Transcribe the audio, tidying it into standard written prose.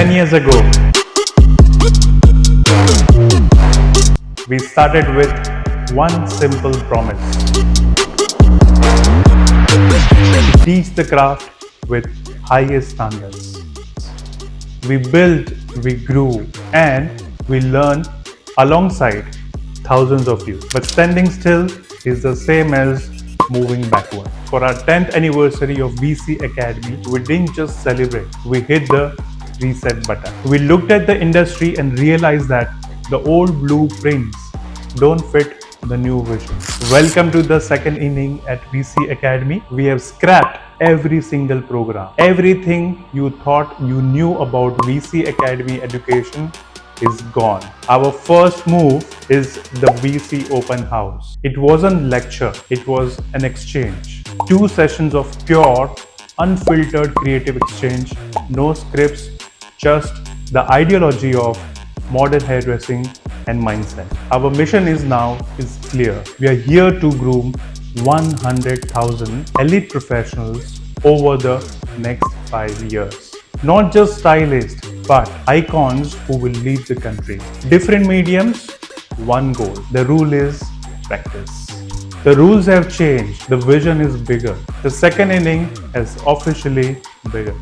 10 years ago, we started with one simple promise: to teach the craft with highest standards. We built, we grew, and we learned alongside thousands of you. But standing still is the same as moving backward. For our 10th anniversary of VC Academy, we didn't just celebrate, we hit the reset button. We looked at the industry and realized that the old blueprints don't fit the new vision. Welcome to the second inning at VC Academy. We have scrapped every single program. Everything you thought you knew about VC Academy education is gone. Our first move is the VC Open House. It wasn't lecture, it was an exchange. 2 sessions of pure, unfiltered creative exchange, no scripts, just the ideology of modern hairdressing and mindset. Our mission is clear. We are here to groom 100,000 elite professionals over the next 5 years. Not just stylists, but icons who will lead the country. Different mediums, one goal. The rule is practice. The rules have changed. The vision is bigger. The second inning has officially begun.